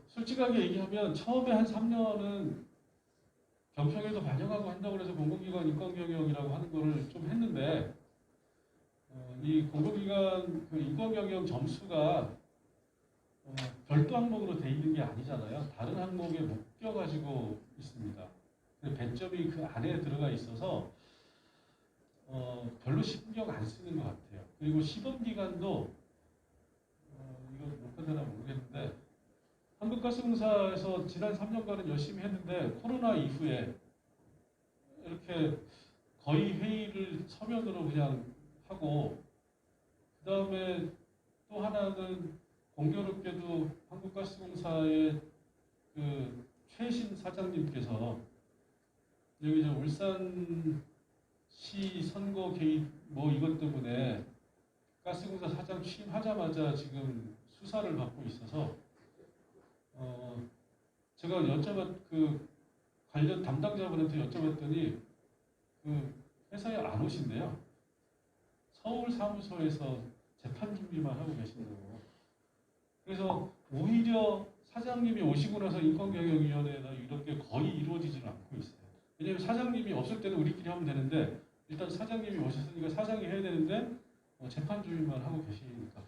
솔직하게 얘기하면 처음에 한 3년은 경평에도 반영하고 한다고 해서 공공기관 인권경영이라고 하는 거를 좀 했는데 이 공공기관 그 인권경영 점수가 별도 항목으로 돼 있는 게 아니잖아요. 다른 항목에 묶여가지고 있습니다. 배점이 그 안에 들어가 있어서 별로 신경 안 쓰는 것 같아요. 그리고 시범기간도 이거 몇 건되나 모르겠는데 한국가스공사에서 지난 3년간은 열심히 했는데 코로나 이후에 이렇게 거의 회의를 서면으로 그냥 하고 그 다음에 또 하나는 공교롭게도 한국가스공사의 그 최신 사장님께서 여기 저 울산시 선거 개입 뭐 이것 때문에 가스공사 사장 취임하자마자 지금 수사를 받고 있어서 제가 그 관련 담당자분한테 여쭤봤더니 그 회사에 안 오신대요. 서울 사무소에서 재판 준비만 하고 계신다고. 그래서 오히려 사장님이 오시고 나서 인권경영위원회나 이런 게 거의 이루어지지는 않고 있어요. 왜냐하면 사장님이 없을 때는 우리끼리 하면 되는데 일단 사장님이 오셨으니까 사장이 해야 되는데 재판 준비만 하고 계시니까.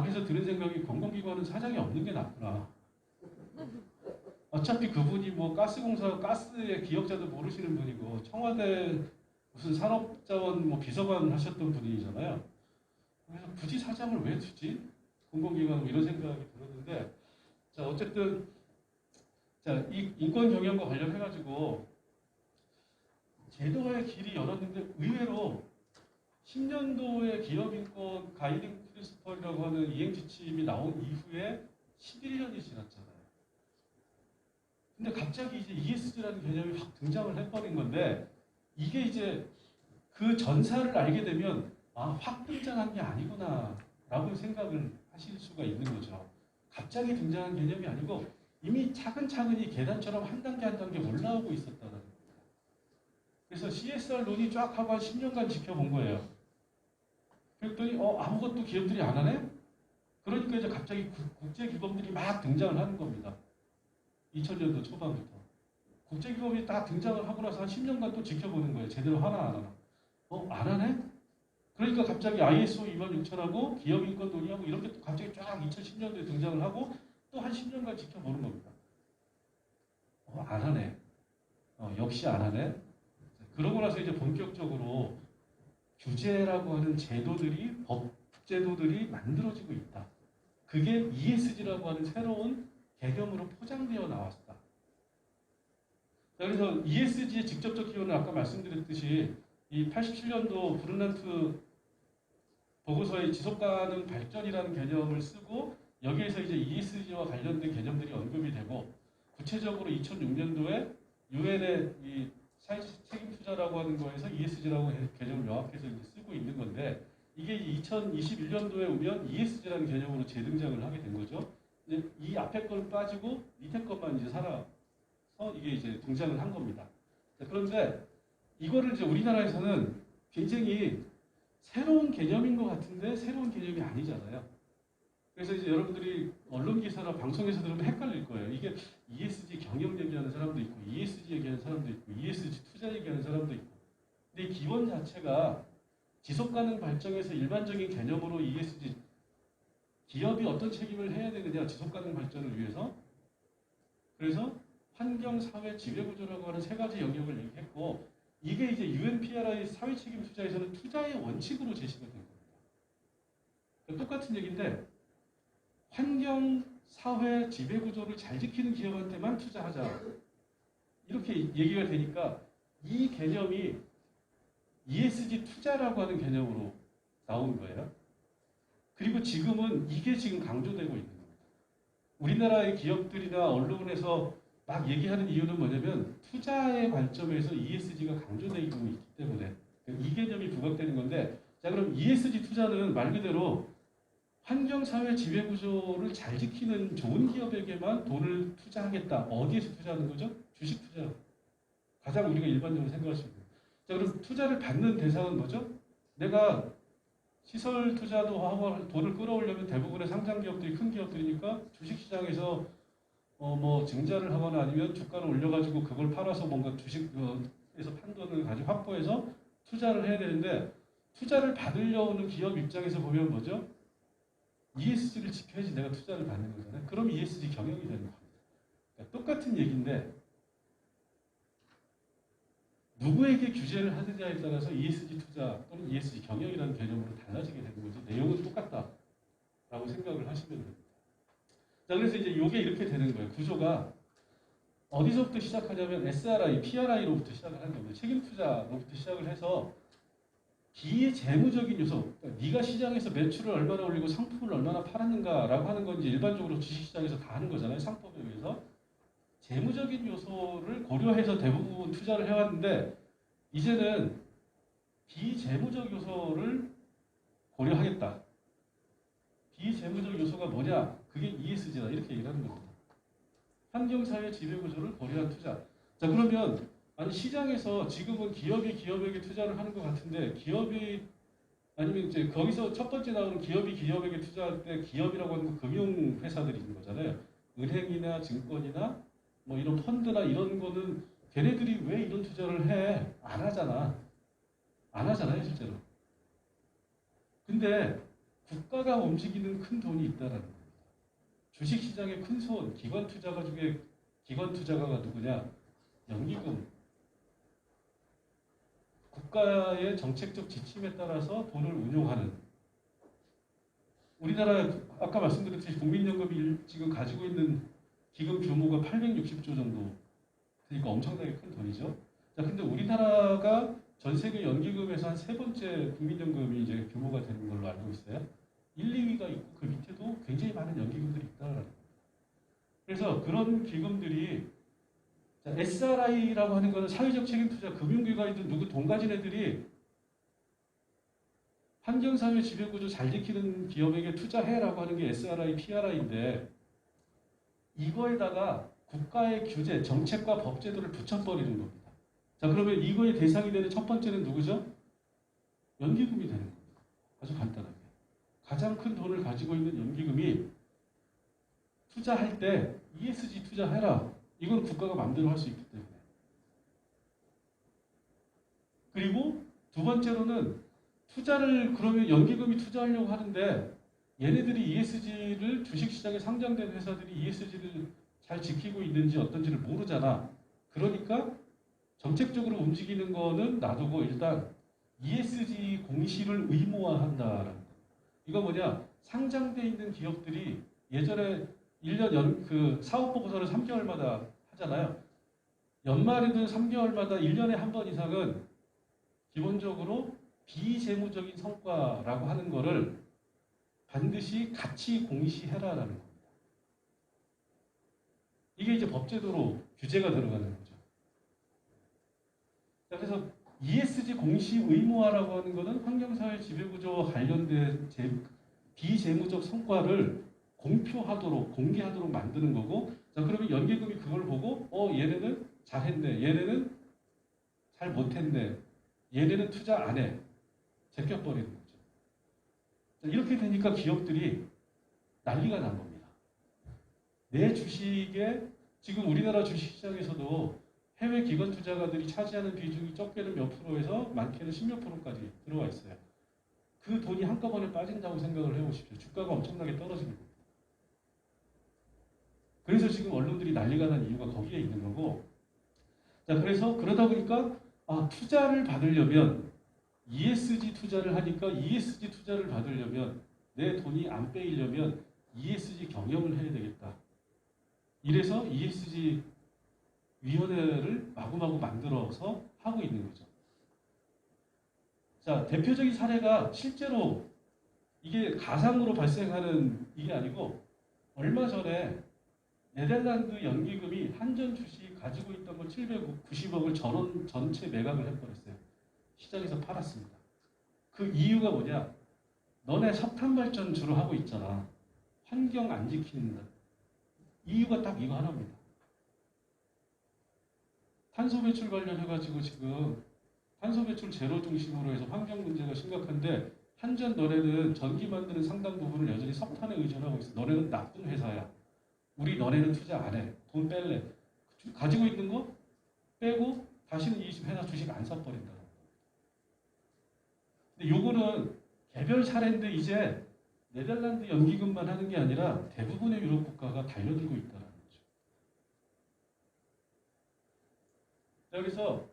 그래서 드는 생각이 공공기관은 사장이 없는 게 낫구나. 어차피 그분이 뭐 가스공사 가스의 기억자도 모르시는 분이고 청와대 무슨 산업자원 뭐 비서관 하셨던 분이잖아요. 그래서 굳이 사장을 왜 두지? 공공기관 뭐 이런 생각이 들었는데 자 어쨌든 자 이 인권 경영과 관련해가지고 제도화의 길이 열었는데 의외로 10년도에 기업인권 가이딩 프린시펄이라고 하는 이행 지침이 나온 이후에 11년이 지났잖아요. 근데 갑자기 이제 ESG라는 개념이 확 등장을 해버린 건데 이게 이제 그 전사를 알게 되면 확 등장한 게 아니구나 라고 생각을 하실 수가 있는 거죠. 갑자기 등장한 개념이 아니고 이미 차근차근히 계단처럼 한 단계 한 단계 올라오고 있었다는 겁니다. 그래서 CSR 논의 쫙 하고 한 10년간 지켜본 거예요. 그랬더니 아무것도 기업들이 안 하네? 그러니까 이제 갑자기 국제기금들이 막 등장을 하는 겁니다. 2000년도 초반부터. 국제기금이 딱 등장을 하고 나서 한 10년간 또 지켜보는 거예요. 제대로 하나 안 하나. 안 하네? 그러니까 갑자기 ISO 26000하고 기업인권 논의하고 이렇게 또 갑자기 쫙 2010년도에 등장을 하고 또 한 10년간 지켜보는 겁니다. 안 하네. 역시 안 하네. 그러고 나서 이제 본격적으로 규제라고 하는 제도들이, 법제도들이 만들어지고 있다. 그게 ESG라고 하는 새로운 개념으로 포장되어 나왔다. 그래서 ESG의 직접적 기원은 아까 말씀드렸듯이 이 87년도 브룬란트 보고서의 지속가능 발전이라는 개념을 쓰고 여기에서 이제 ESG와 관련된 개념들이 언급이 되고 구체적으로 2006년도에 유엔의 이 사회 책임 투자라고 하는 거에서 ESG라고 개념을 명확해서 이제 쓰고 있는 건데 이게 2021년도에 오면 ESG라는 개념으로 재등장을 하게 된 거죠. 이제 이 앞에 거는 빠지고 밑에 것만 이제 살아서 이게 이제 등장을 한 겁니다. 그런데 이거를 이제 우리나라에서는 굉장히 새로운 개념인 것 같은데 새로운 개념이 아니잖아요. 그래서 이제 여러분들이 언론 기사나 방송에서 들으면 헷갈릴 거예요. 이게 ESG 경영 얘기하는 사람도 있고 ESG 얘기하는 사람도 있고 ESG 투자 얘기하는 사람도 있고 근데 이 기원 자체가 지속가능 발전에서 일반적인 개념으로 ESG 기업이 어떤 책임을 해야 되느냐 지속가능 발전을 위해서 그래서 환경, 사회, 지배구조라고 하는 세 가지 영역을 얘기했고 이게 이제 UNPRI 사회책임 투자에서는 투자의 원칙으로 제시가 된 겁니다. 그러니까 똑같은 얘기인데 환경, 사회, 지배구조를 잘 지키는 기업한테만 투자하자. 이렇게 얘기가 되니까 이 개념이 ESG 투자라고 하는 개념으로 나온 거예요. 그리고 지금은 이게 지금 강조되고 있는 겁니다. 우리나라의 기업들이나 언론에서 막 얘기하는 이유는 뭐냐면 투자의 관점에서 ESG가 강조되고 있기 때문에 이 개념이 부각되는 건데 자 그럼 ESG 투자는 말 그대로 환경, 사회, 지배구조를 잘 지키는 좋은 기업에게만 돈을 투자하겠다. 어디에서 투자하는 거죠? 주식 투자. 가장 우리가 일반적으로 생각할 수 있는. 자, 그럼 투자를 받는 대상은 뭐죠? 내가 시설 투자도 하고 돈을 끌어오려면 대부분의 상장 기업들이 큰 기업들이니까 주식시장에서 뭐 증자를 하거나 아니면 주가를 올려가지고 그걸 팔아서 뭔가 주식에서 판돈을 가지고 확보해서 투자를 해야 되는데 투자를 받으려는 기업 입장에서 보면 뭐죠? ESG를 지켜야지 내가 투자를 받는 거잖아요. 그럼 ESG 경영이 되는 겁니다. 그러니까 똑같은 얘기인데 누구에게 규제를 하느냐에 따라서 ESG 투자 또는 ESG 경영이라는 개념으로 달라지게 되는 거지 내용은 똑같다라고 생각을 하시면 됩니다. 자, 그래서 이제 이게 이렇게 되는 거예요. 구조가 어디서부터 시작하냐면 SRI, PRI로부터 시작을 하는 겁니다. 책임 투자로부터 시작을 해서 비재무적인 요소, 그러니까 네가 시장에서 매출을 얼마나 올리고 상품을 얼마나 팔았는가라고 하는 건 이제 일반적으로 주식시장에서 다 하는 거잖아요. 상품에 의해서. 재무적인 요소를 고려해서 대부분 투자를 해왔는데 이제는 비재무적 요소를 고려하겠다. 비재무적 요소가 뭐냐? 그게 ESG다. 이렇게 얘기를 하는 겁니다. 환경사회 지배구조를 고려한 투자. 자, 그러면 아니 시장에서 지금은 기업이 기업에게 투자를 하는 것 같은데 기업이 아니면 이제 거기서 첫 번째 나오는 기업이 기업에게 투자할 때 기업이라고 하는 건 금융회사들이 있는 거잖아요. 은행이나 증권이나 뭐 이런 펀드나 이런 거는 걔네들이 왜 이런 투자를 해? 안 하잖아. 안 하잖아요, 실제로. 근데 국가가 움직이는 큰 돈이 있다라는 겁니다. 주식시장의 큰 손, 기관 투자가 중에 기관 투자가가 누구냐? 연기금. 국가의 정책적 지침에 따라서 돈을 운용하는. 우리나라 아까 말씀드렸듯이 국민연금이 지금 가지고 있는 기금 규모가 860조 정도. 그러니까 엄청나게 큰 돈이죠. 자, 근데 우리나라가 전 세계 연기금에서 한 세 번째 국민연금이 이제 규모가 되는 걸로 알고 있어요. 1, 2위가 있고 그 밑에도 굉장히 많은 연기금들이 있다라는 겁니다. 그래서 그런 기금들이 자, SRI라고 하는 것은 사회적 책임 투자, 금융기관이든 누구 돈 가진 애들이 환경사회 지배구조 잘 지키는 기업에게 투자해라고 하는 게 SRI, PRI인데 이거에다가 국가의 규제, 정책과 법제도를 붙여버리는 겁니다. 자, 그러면 이거의 대상이 되는 첫 번째는 누구죠? 연기금이 되는 겁니다. 아주 간단하게. 가장 큰 돈을 가지고 있는 연기금이 투자할 때 ESG 투자해라. 이건 국가가 마음대로 할 수 있기 때문에. 그리고 두 번째로는 투자를 그러면 연기금이 투자하려고 하는데 얘네들이 ESG를 주식시장에 상장된 회사들이 ESG를 잘 지키고 있는지 어떤지를 모르잖아. 그러니까 정책적으로 움직이는 거는 놔두고 일단 ESG 공시를 의무화한다라는 거. 이거 뭐냐? 상장돼 있는 기업들이 예전에 1년 그 사업 보고서를 3개월마다 하잖아요. 연말이든 3개월마다 1년에 한 번 이상은 기본적으로 비재무적인 성과라고 하는 거를 반드시 같이 공시해라라는 겁니다. 이게 이제 법제도로 규제가 들어가는 거죠. 그래서 ESG 공시 의무화라고 하는 것은 환경사회 지배구조와 관련된 비재무적 성과를 공표하도록 공개하도록 만드는 거고, 자 그러면 연기금이 그걸 보고 얘네는 잘했네, 얘네는 잘 못했네, 얘네는 투자 안 해, 제껴버리는 거죠. 자, 이렇게 되니까 기업들이 난리가 난 겁니다. 내 주식에 지금 우리나라 주식시장에서도 해외 기관 투자가들이 차지하는 비중이 적게는 몇 프로에서 많게는 10몇 프로까지 들어와 있어요. 그 돈이 한꺼번에 빠진다고 생각을 해보십시오. 주가가 엄청나게 떨어지는 겁니다. 그래서 지금 언론들이 난리가 난 이유가 거기에 있는 거고, 자 그래서 그러다 보니까 투자를 받으려면 ESG 투자를 하니까 ESG 투자를 받으려면 내 돈이 안 빼이려면 ESG 경영을 해야 되겠다. 이래서 ESG 위원회를 마구마구 만들어서 하고 있는 거죠. 자, 대표적인 사례가 실제로 이게 가상으로 발생하는 이게 아니고 얼마 전에 네덜란드 연기금이 한전 주식 가지고 있던 걸 790억을 전체 매각을 해버렸어요. 시장에서 팔았습니다. 그 이유가 뭐냐? 너네 석탄 발전 주로 하고 있잖아. 환경 안 지킨다. 이유가 딱 이거 하나입니다. 탄소 배출 관련해가지고 지금 탄소 배출 제로 중심으로 해서 환경 문제가 심각한데 한전 너네는 전기 만드는 상당 부분을 여전히 석탄에 의존하고 있어. 너네는 나쁜 회사야. 우리 너네는 투자 안 해. 돈 뺄래. 가지고 있는 거 빼고 다시는 이 회사 주식 안 사버린다. 근데 요거는 개별 사례인데 이제 네덜란드 연기금만 하는 게 아니라 대부분의 유럽 국가가 달려들고 있다는 거죠. 여기서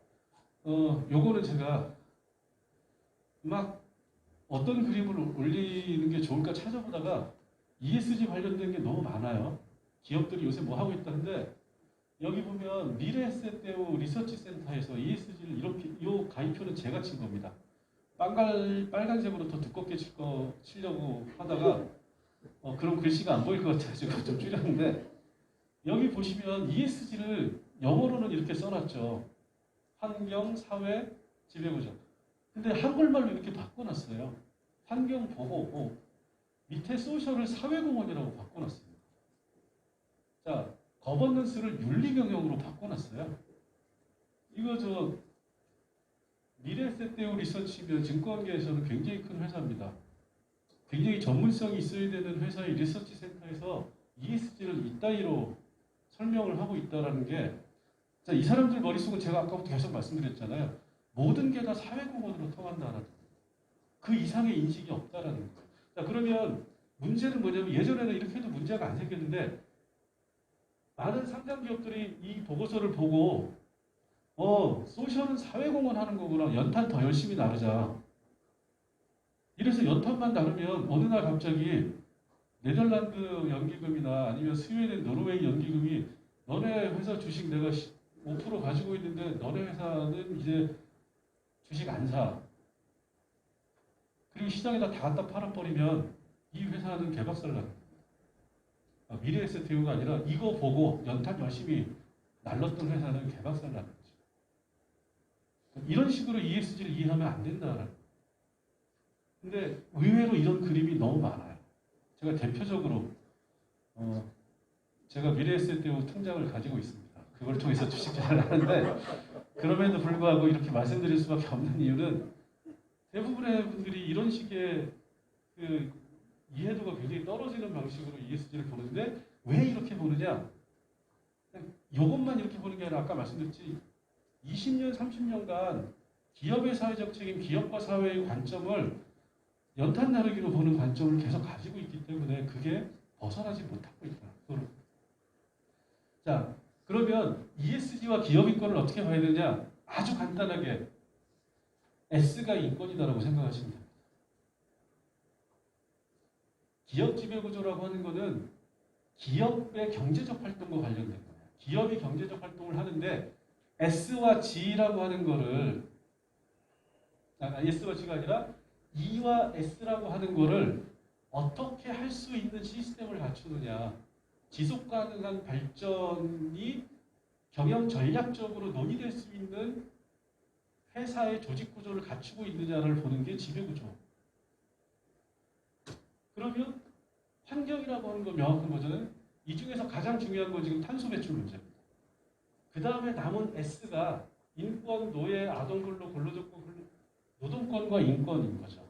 요거는 제가 막 어떤 그림을 올리는 게 좋을까 찾아보다가 ESG 관련된 게 너무 많아요. 기업들이 요새 뭐 하고 있다는데 여기 보면 미래에셋대우 리서치센터에서 ESG를 이렇게 이 가입표는 제가 친 겁니다. 빨간색으로 더 두껍게 치려고 하다가 그럼 글씨가 안 보일 것 같아서 좀 줄였는데 여기 보시면 ESG를 영어로는 이렇게 써놨죠. 환경, 사회, 지배구조. 근데 한글말로 이렇게 바꿔놨어요. 환경 보호, 밑에 소셜을 사회공헌이라고 바꿔놨습니다. 자, 거버넌스를 윤리경영으로 바꿔놨어요. 이거 미래에셋대우 리서치면 증권계에서는 굉장히 큰 회사입니다. 굉장히 전문성이 있어야 되는 회사의 리서치 센터에서 ESG를 이따위로 설명을 하고 있다는 게, 자, 이 사람들 머릿속은 제가 아까부터 계속 말씀드렸잖아요. 모든 게 다 사회공헌으로 통한다는 그 이상의 인식이 없다라는 거예요. 자, 그러면 문제는 뭐냐면 예전에는 이렇게 해도 문제가 안 생겼는데 많은 상장 기업들이 이 보고서를 보고 소셜은 사회공헌 하는 거구나. 연탄 더 열심히 나르자. 이래서 연탄만 나르면 어느 날 갑자기 네덜란드 연기금이나 아니면 스웨덴, 노르웨이 연기금이 너네 회사 주식 내가 5% 가지고 있는데 너네 회사는 이제 주식 안 사. 그리고 시장에다 다 갖다 팔아버리면 이 회사는 개박살 나는 거예요. 미래에셋대우가 아니라 이거 보고 연탄 열심히 날렸던 회사는 개박살 나는 거죠. 이런 식으로 ESG를 이해하면 안 된다는. 근데 의외로 이런 그림이 너무 많아요. 제가 대표적으로 제가 미래에셋대우 통장을 가지고 있습니다. 그걸 통해서 주식 투자를 하는데 그럼에도 불구하고 이렇게 말씀드릴 수밖에 없는 이유는 대부분의 분들이 이런 식의 그 이해도가 굉장히 떨어지는 방식으로 ESG를 보는데 왜 이렇게 보느냐? 이것만 이렇게 보는 게 아니라 아까 말씀드렸지 20년, 30년간 기업의 사회적 책임, 기업과 사회의 관점을 연탄 나르기로 보는 관점을 계속 가지고 있기 때문에 그게 벗어나지 못하고 있다. 자, 그러면 ESG와 기업 인권을 어떻게 봐야 되냐? 아주 간단하게 S가 인권이다라고 생각하시면 됩니다. 기업 지배구조라고 하는 것은 기업의 경제적 활동과 관련된 거예요. 기업이 경제적 활동을 하는데 S와 G라고 하는 거를 S와 G가 아니라 E와 S라고 하는 거를 어떻게 할 수 있는 시스템을 갖추느냐. 지속 가능한 발전이 경영 전략적으로 논의될 수 있는 회사의 조직 구조를 갖추고 있느냐를 보는 게 지배구조. 그러면 환경이라고 하는 건 명확한 거잖아요. 이 중에서 가장 중요한 건 지금 탄소 배출 문제입니다. 그 다음에 남은 S가 인권, 노예, 아동근로, 근로조건, 노동권과 인권인 거죠.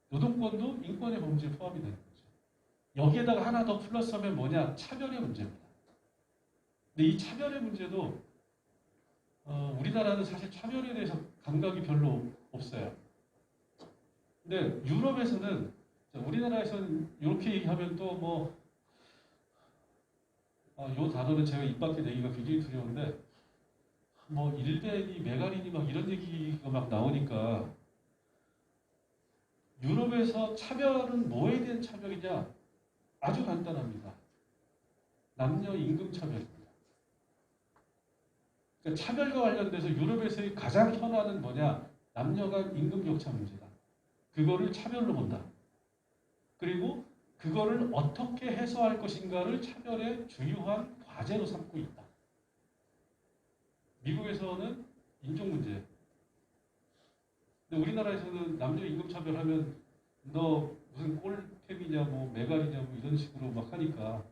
노동권도 인권의 범죄에 포함이 되는 거죠. 여기에다가 하나 더 플러스하면 뭐냐? 차별의 문제입니다. 근데 이 차별의 문제도 우리나라는 사실 차별에 대해서 감각이 별로 없어요. 근데 유럽에서는 우리나라에서는 이렇게 얘기하면 또 요 단어는 제가 입 밖에 내기가 굉장히 두려운데 일베니, 메가리니 이런 얘기가 막 나오니까 유럽에서 차별은 뭐에 대한 차별이냐? 아주 간단합니다. 남녀 임금 차별입니다. 그러니까 차별과 관련돼서 유럽에서의 가장 현안은 뭐냐? 남녀 간 임금 격차 문제다. 그거를 차별로 본다. 그리고 그거를 어떻게 해소할 것인가를 차별의 주요한 과제로 삼고 있다. 미국에서는 인종 문제. 근데 우리나라에서는 남녀 임금 차별하면 너 무슨 꼴템이냐, 메갈이냐, 이런 식으로 막 하니까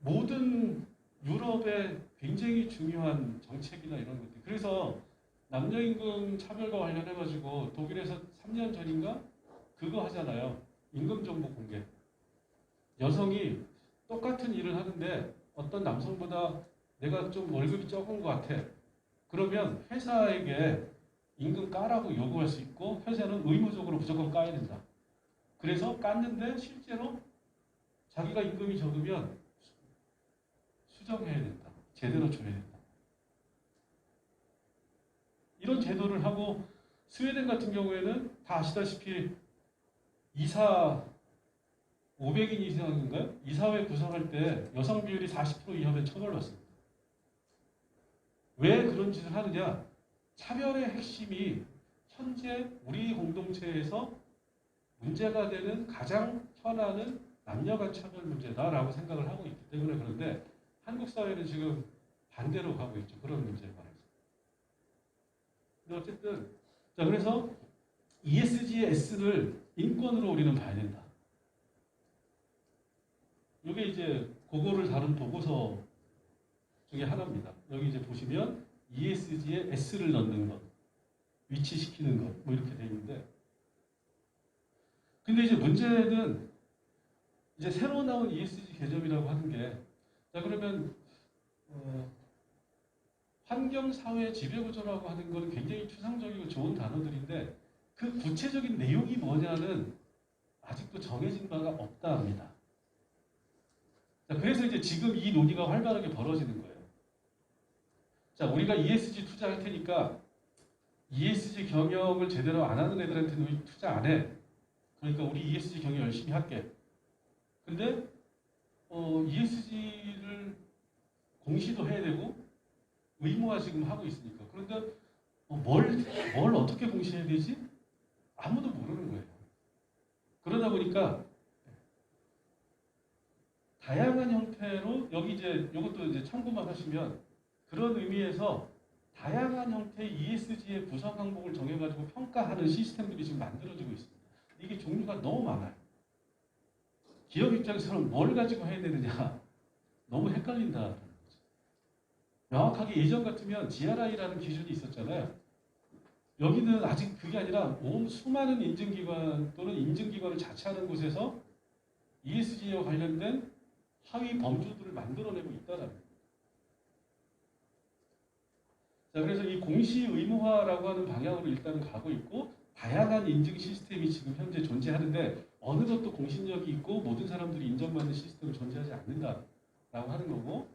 모든 유럽의 굉장히 중요한 정책이나 이런 것들. 그래서 남녀 임금 차별과 관련해가지고 독일에서 3년 전인가 그거 하잖아요. 임금 정보 공개. 여성이 똑같은 일을 하는데 어떤 남성보다 내가 좀 월급이 적은 것 같아. 그러면 회사에게 임금 까라고 요구할 수 있고 회사는 의무적으로 무조건 까야 된다. 그래서 깠는데 실제로 자기가 임금이 적으면 수정해야 된다. 제대로 줘야 된다. 이런 제도를 하고 스웨덴 같은 경우에는 다 아시다시피 이사 500인 이상인가요? 이사회 구성할 때 여성 비율이 40% 이하면 처벌받습니다. 왜 그런 짓을 하느냐? 차별의 핵심이 현재 우리 공동체에서 문제가 되는 가장 현안은 남녀 간 차별 문제다라고 생각을 하고 있기 때문에 그런데 한국 사회는 지금 반대로 가고 있죠. 그런 문제에 관해서. 근데 어쨌든 자 그래서 ESG의 S를 인권으로 우리는 봐야 된다. 이게 이제 그거를 다룬 보고서 중에 하나입니다. 여기 이제 보시면 ESG에 S를 넣는 것, 위치시키는 것, 뭐 이렇게 되어 있는데, 근데 이제 문제는 이제 새로 나온 ESG 개념이라고 하는 게, 자 그러면 환경사회 지배구조라고 하는 것은 굉장히 추상적이고 좋은 단어들인데 그 구체적인 내용이 뭐냐는 아직도 정해진 바가 없다 합니다. 자, 그래서 이제 지금 이 논의가 활발하게 벌어지는 거예요. 자, 우리가 ESG 투자할 테니까 ESG 경영을 제대로 안 하는 애들한테는 우리 투자 안 해. 그러니까 우리 ESG 경영 열심히 할게. 근데 ESG를 공시도 해야 되고 의무화 지금 하고 있으니까. 그런데 뭘 어떻게 공시해야 되지? 아무도 모르는 거예요. 그러다 보니까 다양한 형태로 여기 이제 이것도 이제 참고만 하시면 그런 의미에서 다양한 형태의 ESG의 구성 항목을 정해가지고 평가하는 시스템들이 지금 만들어지고 있습니다. 이게 종류가 너무 많아요. 기업 입장에서는 뭘 가지고 해야 되느냐 너무 헷갈린다. 명확하게 예전 같으면 GRI라는 기준이 있었잖아요. 여기는 아직 그게 아니라 수많은 인증기관 또는 인증기관을 자체하는 곳에서 ESG와 관련된 하위 범주들을 만들어내고 있다는 거예요. 자, 그래서 이 공시 의무화라고 하는 방향으로 일단은 가고 있고 다양한 인증 시스템이 지금 현재 존재하는데 어느덧 또 공신력이 있고 모든 사람들이 인정받는 시스템은 존재하지 않는다라고 하는 거고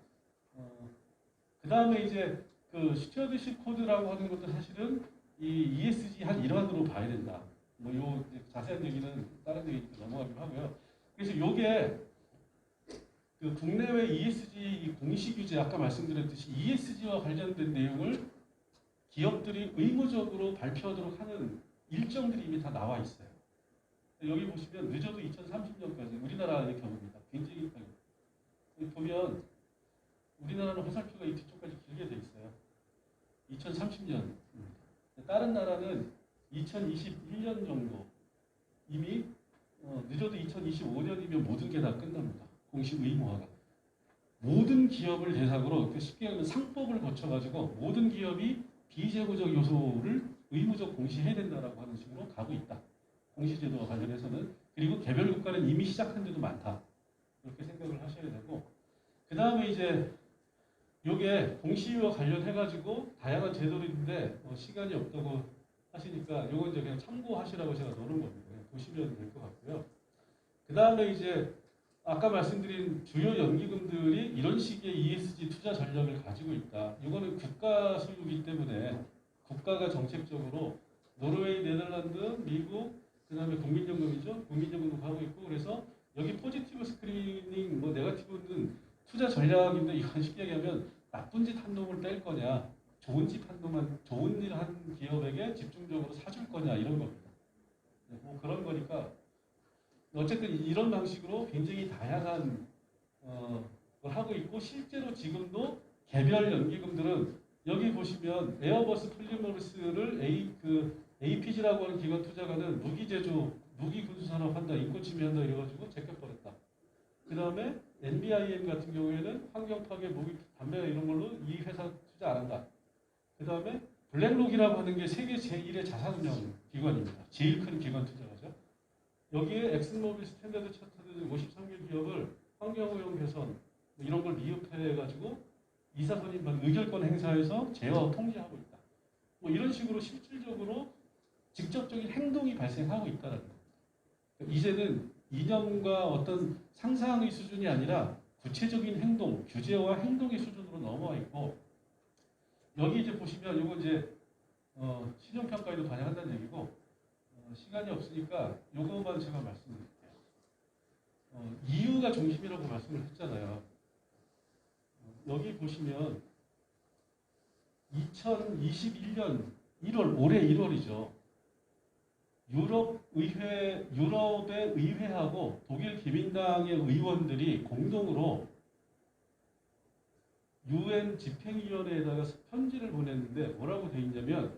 그 다음에 이제 그 스튜어드십 코드라고 하는 것도 사실은 이 ESG 한 일환으로 봐야 된다. 뭐 요 자세한 얘기는 다른 얘기 넘어가기로 하고요. 그래서 요게 그 국내외 ESG 공시 규제 아까 말씀드렸듯이 ESG와 관련된 내용을 기업들이 의무적으로 발표하도록 하는 일정들이 이미 다 나와 있어요. 여기 보시면 늦어도 2030년까지 우리나라의 경우입니다. 굉장히 여기 보면 우리나라는 화살표가 이 뒤쪽까지 길게 돼 있어요. 2030년. 다른 나라는 2021년 정도 이미 늦어도 2025년이면 모든 게 다 끝납니다. 공시 의무화가. 모든 기업을 대상으로 쉽게 말하면 상법을 거쳐가지고 모든 기업이 비재고적 요소를 의무적 공시해야 된다라고 하는 식으로 가고 있다. 공시제도와 관련해서는. 그리고 개별 국가는 이미 시작한 데도 많다. 그렇게 생각을 하셔야 되고 그 다음에 이제 요게 공시와 관련해가지고 다양한 제도들인데 시간이 없다고 하시니까 요건 이제 그냥 참고하시라고 제가 넣는 겁니다. 보시면 될 것 같고요. 그 다음에 이제 아까 말씀드린 주요 연기금들이 이런 식의 ESG 투자 전략을 가지고 있다. 이거는 국가 소유이기 때문에 국가가 정책적으로 노르웨이, 네덜란드, 미국, 그 다음에 국민연금이죠. 국민연금도 가고 있고 그래서 여기 포지티브 스크리닝, 뭐 네거티브는 투자 전략인데 이건 쉽게 얘기하면 나쁜 짓 한 놈을 뺄 거냐, 좋은 짓 한 놈만, 좋은 일 한 기업에게 집중적으로 사줄 거냐 이런 겁니다. 뭐 그런 거니까 어쨌든 이런 방식으로 굉장히 다양한 걸 하고 있고 실제로 지금도 개별 연기금들은 여기 보시면 에어버스 폴리머스를 APG라고 하는 기관 투자가는 무기제조, 무기군수산업 한다, 인권침해한다 이래가지고 제껴버렸다. 그 다음에 NBIM 같은 경우에는 환경파괴, 무기, 담배 이런 걸로 이 회사 투자 안 한다. 그 다음에 블랙록이라고 하는 게 세계 제1의 자산운용 기관입니다. 제일 큰 기관 투자가죠. 여기에 엑슨모빌 스탠다드 차트드 53개 기업을 환경오염 개선 뭐 이런 걸 미흡해가지고 이사선임반 의결권 행사에서 제어 통제하고 있다. 뭐 이런 식으로 실질적으로 직접적인 행동이 발생하고 있다는 거예요. 이제는 이념과 어떤 상상의 수준이 아니라 구체적인 행동, 규제와 행동의 수준으로 넘어와 있고, 여기 이제 보시면 이거 이제 신용평가에도 반영한다는 얘기고, 시간이 없으니까 이거만 제가 말씀드릴게요. 이유가 중심이라고 말씀을 했잖아요. 여기 보시면 2021년 1월, 올해 1월이죠. 유럽의 의회하고 독일 기민당의 의원들이 공동으로 UN 집행위원회에다가 편지를 보냈는데 뭐라고 돼 있냐면,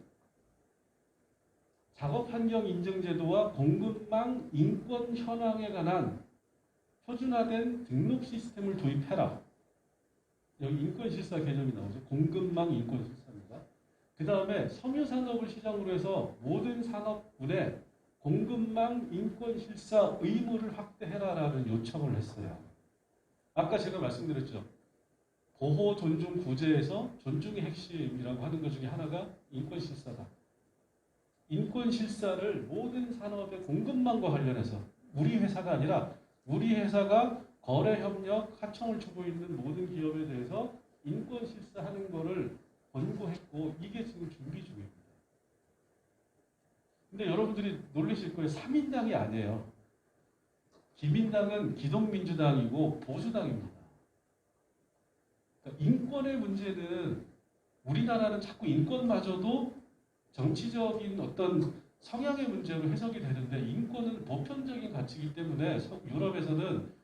작업환경 인증제도와 공급망 인권 현황에 관한 표준화된 등록 시스템을 도입해라. 여기 인권실사 개념이 나오죠. 공급망 인권실사입니다. 그 다음에 섬유산업을 시작으로 해서 모든 산업군에 공급망 인권실사 의무를 확대해라라는 요청을 했어요. 아까 제가 말씀드렸죠. 보호, 존중, 구제에서 존중의 핵심이라고 하는 것 중에 하나가 인권실사다. 인권실사를 모든 산업의 공급망과 관련해서 우리 회사가 아니라 우리 회사가 거래협력, 하청을 주고 있는 모든 기업에 대해서 인권실사하는 것을 권고했고, 이게 지금 준비 중입니다. 근데 여러분들이 놀라실 거예요. 3인당이 아니에요. 기민당은 기독민주당이고 보수당입니다. 그러니까 인권의 문제는, 우리나라는 자꾸 인권마저도 정치적인 어떤 성향의 문제로 해석이 되는데, 인권은 보편적인 가치이기 때문에 유럽에서는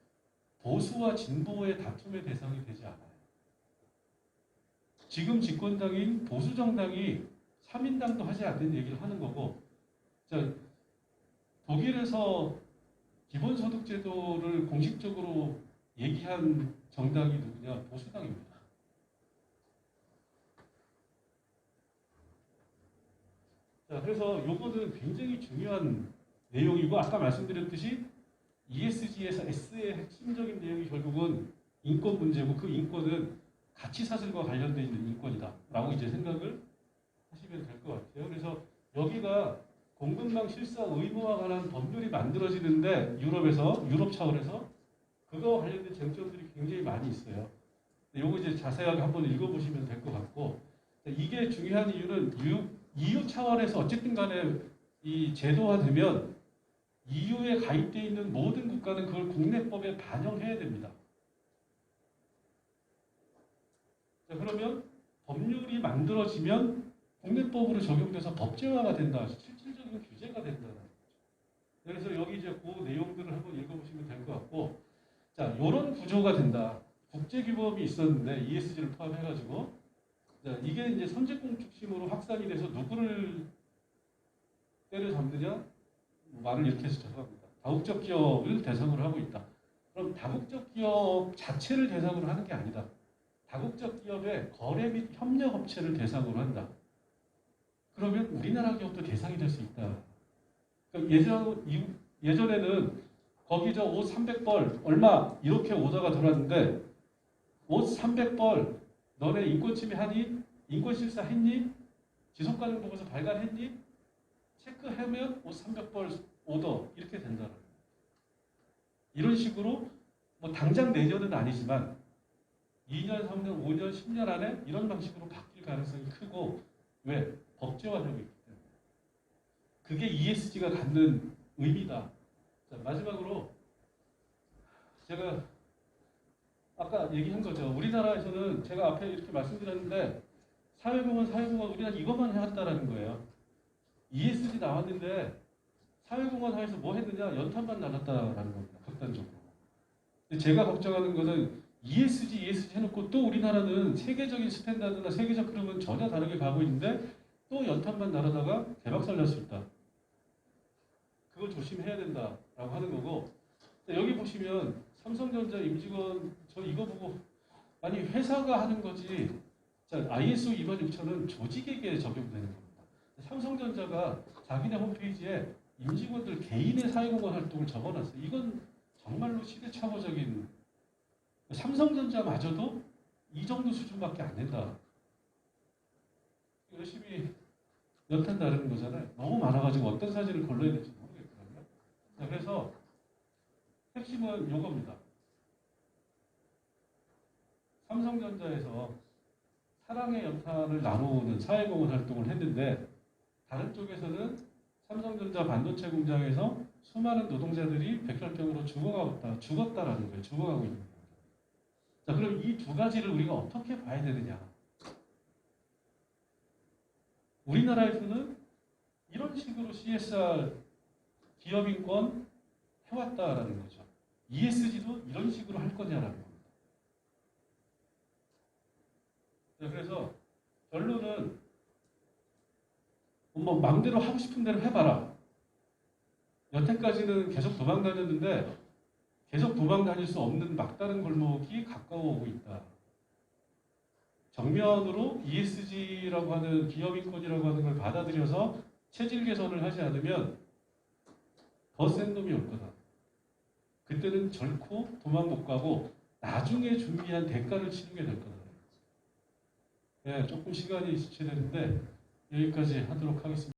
보수와 진보의 다툼의 대상이 되지 않아요. 지금 집권당인 보수정당이 3인당도 하지 않는 얘기를 하는 거고, 자, 독일에서 기본소득제도를 공식적으로 얘기한 정당이 누구냐? 보수당입니다. 자, 그래서 요거는 굉장히 중요한 내용이고, 아까 말씀드렸듯이 ESG에서 S의 핵심적인 내용이 결국은 인권 문제고, 그 인권은 가치사슬과 관련되어 있는 인권이다 라고 이제 생각을 하시면 될 것 같아요. 그래서 여기가 공급망 실사 의무와 관한 법률이 만들어지는데, 유럽 차원에서 그거와 관련된 쟁점들이 굉장히 많이 있어요. 요거 이제 자세하게 한번 읽어보시면 될 것 같고, 이게 중요한 이유는 EU 차원에서 어쨌든 간에 이 제도화되면 EU에 가입되어 있는 모든 국가는 그걸 국내법에 반영해야 됩니다. 자, 그러면 법률이 만들어지면 국내법으로 적용돼서 법제화가 된다. 실질적인 규제가 된다는 거죠. 그래서 여기 이제 그 내용들을 한번 읽어보시면 될 것 같고, 자, 이런 구조가 된다. 국제규범이 있었는데 ESG를 포함해가지고, 자, 이게 이제 선제공 중심으로 확산이 돼서 누구를 때려잡느냐? 말을 이렇게 해서 죄송합니다. 다국적 기업을 대상으로 하고 있다. 그럼 다국적 기업 자체를 대상으로 하는 게 아니다. 다국적 기업의 거래 및 협력 업체를 대상으로 한다. 그러면 우리나라 기업도 대상이 될 수 있다. 그러니까 예전에는 거기 저 옷 300벌 얼마 이렇게 오더가 들어왔는데, 옷 300벌 너네 인권침해 하니? 인권실사 했니? 지속가능 보고서 발간했니? 체크하면 옷 300벌 오더 이렇게 된다는 거예요. 이런 식으로 뭐 당장 내년은 아니지만 2년, 3년, 5년, 10년 안에 이런 방식으로 바뀔 가능성이 크고, 왜? 법제화되고 있기 때문에. 그게 ESG가 갖는 의미다. 자, 마지막으로 제가 아까 얘기한 거죠. 우리나라에서는 제가 앞에 이렇게 말씀드렸는데, 사회공헌 우리나라 이것만 해왔다라는 거예요. ESG 나왔는데 사회공헌 하에서 뭐 했느냐? 연탄만 날랐다라는 겁니다. 극단적으로. 근데 제가 걱정하는 것은 ESG 해놓고 또 우리나라는 세계적인 스탠다드나 세계적 흐름은 전혀 다르게 가고 있는데 또 연탄만 날아다가 대박살 날 수 있다. 그걸 조심해야 된다라고 하는 거고, 여기 보시면 삼성전자 임직원 저 이거 보고, 아니 회사가 하는 거지. 자, ISO 26000은 조직에게 적용되는 겁니다. 삼성전자가 자기네 홈페이지에 임직원들 개인의 사회공헌 활동을 적어놨어요. 이건 정말로 시대착오적인, 삼성전자마저도 이 정도 수준밖에 안 된다. 열심히 연탄 다루는 거잖아요. 너무 많아가지고 어떤 사진을 골라야 될지 모르겠거든요. 자, 그래서 핵심은 요겁니다. 삼성전자에서 사랑의 연탄을 나누는 사회공헌 활동을 했는데 다른 쪽에서는 삼성전자 반도체 공장에서 수많은 노동자들이 백혈병으로 죽었다라는 거예요. 죽어가고 있는 거예요. 자, 그럼 이 두 가지를 우리가 어떻게 봐야 되느냐? 우리나라에서는 이런 식으로 CSR 기업인권 해왔다라는 거죠. ESG도 이런 식으로 할 거냐라는 겁니다. 자, 그래서 결론은 뭐 마음대로 하고 싶은 대로 해봐라. 여태까지는 계속 도망 다녔는데 계속 도망 다닐 수 없는 막다른 골목이 가까워 오고 있다. 정면으로 ESG라고 하는 기업인권이라고 하는 걸 받아들여서 체질 개선을 하지 않으면 더 센 놈이 올 거다. 그때는 결코 도망 못 가고 나중에 준비한 대가를 치르게 될 거다. 네, 조금 시간이 지체되는데 여기까지 하도록 하겠습니다.